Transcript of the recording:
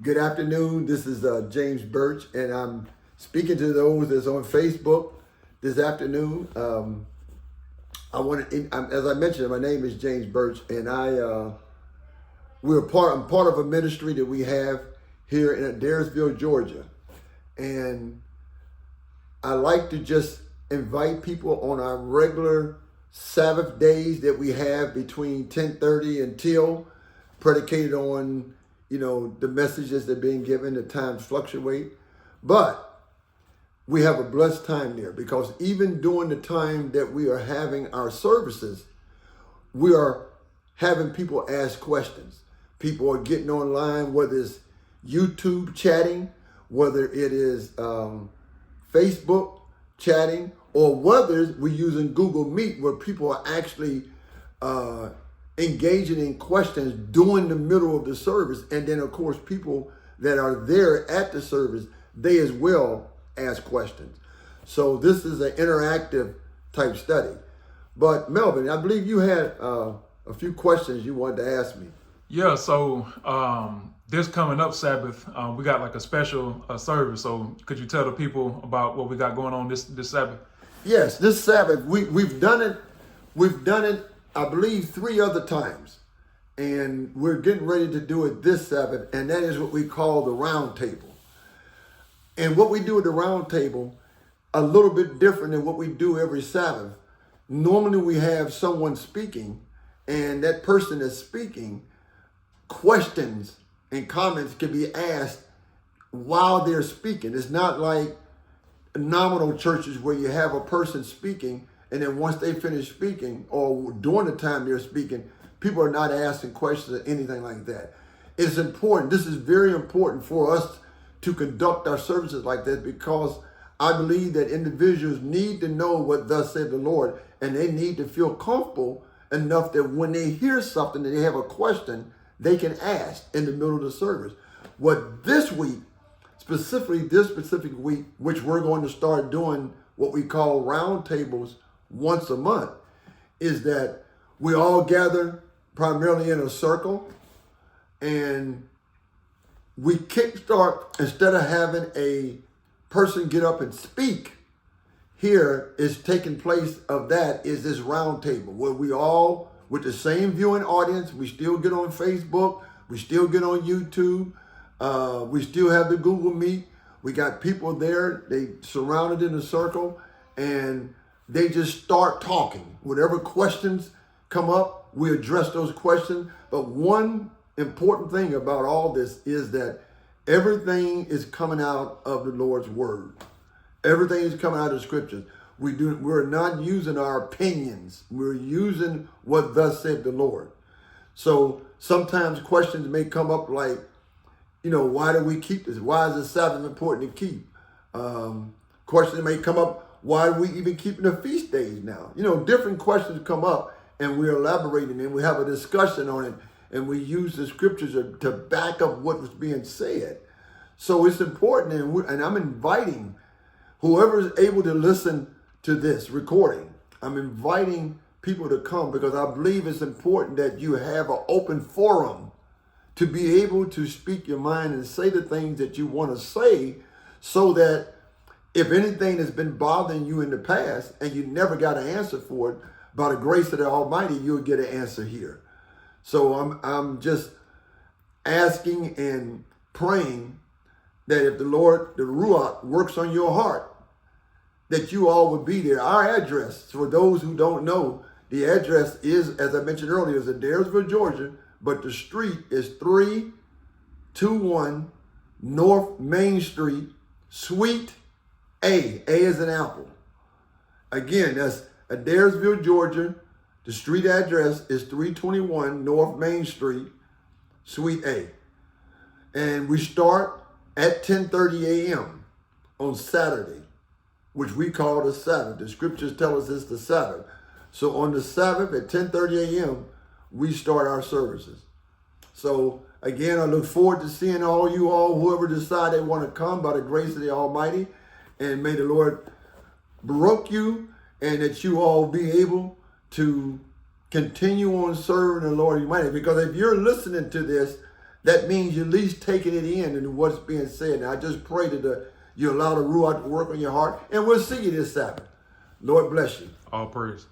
Good afternoon. This is James Birch, and I'm speaking to those that's on Facebook this afternoon. As I mentioned, my name is James Birch, and I'm part of a ministry that we have here in Adairsville, Georgia, and I like to just invite people on our regular Sabbath days that we have between 10:30 until, predicated on the messages that are being given. The times fluctuate, but we have a blessed time there, because even during the time that we are having our services, we are having people ask questions. People are getting online, whether it's YouTube chatting, whether it is Facebook chatting, or whether we're using Google Meet, where people are actually engaging in questions during the middle of the service. And then, of course, people that are there at the service, they as well ask questions. So this is an interactive type study. But Melvin, I believe you had a few questions you wanted to ask me. Yeah, so this coming up Sabbath, we got like a special service. So could you tell the people about what we got going on this Sabbath? Yes, this Sabbath, we've done it. We've done it, I believe, 3 other times. And we're getting ready to do it this Sabbath, and that is what we call the round table. And what we do at the round table, a little bit different than what we do every Sabbath. Normally we have someone speaking, and that person that's speaking, questions and comments can be asked while they're speaking. It's not like nominal churches where you have a person speaking, and then once they finish speaking, or during the time they're speaking, people are not asking questions or anything like that. It's important. This is very important for us to conduct our services like this, because I believe that individuals need to know what thus said the Lord, and they need to feel comfortable enough that when they hear something and they have a question, they can ask in the middle of the service. What this week, specifically this specific week, which we're going to start doing what we call round tables once a month, is that we all gather primarily in a circle, and we kickstart, instead of having a person get up and speak, here is taking place of that is this round table where we all, with the same viewing audience, we still get on Facebook, we still get on YouTube, we still have the Google Meet. We got people there, they surrounded in a circle, and they just start talking. Whatever questions come up, we address those questions. But one important thing about all this is that everything is coming out of the Lord's word. Everything is coming out of the scriptures. We're not using our opinions. We're using what thus said the Lord. So sometimes questions may come up like, why do we keep this? Why is the Sabbath important to keep? Questions may come up, why are we even keeping the feast days now? Different questions come up, and we're elaborating, and we have a discussion on it, and we use the scriptures to back up what was being said. So it's important, and I'm inviting whoever is able to listen to this recording, I'm inviting people to come, because I believe it's important that you have an open forum to be able to speak your mind and say the things that you want to say, so that if anything has been bothering you in the past and you never got an answer for it, by the grace of the Almighty, you'll get an answer here. So I'm just asking and praying that if the Lord, the Ruach, works on your heart, that you all would be there. Our address, for those who don't know, the address is, as I mentioned earlier, is Adairsville, Georgia, but the street is 321 North Main Street, Suite A. A is an apple. Again, that's Adairsville, Georgia. The street address is 321 North Main Street, Suite A. And we start at 10:30 a.m. on Saturday, which we call the Sabbath. The scriptures tell us it's the Sabbath. So on the Sabbath at 10:30 a.m., we start our services. So again, I look forward to seeing all you all, whoever decide they want to come, by the grace of the Almighty. And may the Lord baruch you, and that you all be able to continue on serving the Lord Almighty. Because if you're listening to this, that means you're at least taking it in and what's being said. And I just pray that you allow the Ruach to work on your heart. And we'll see you this Sabbath. Lord bless you. All praise.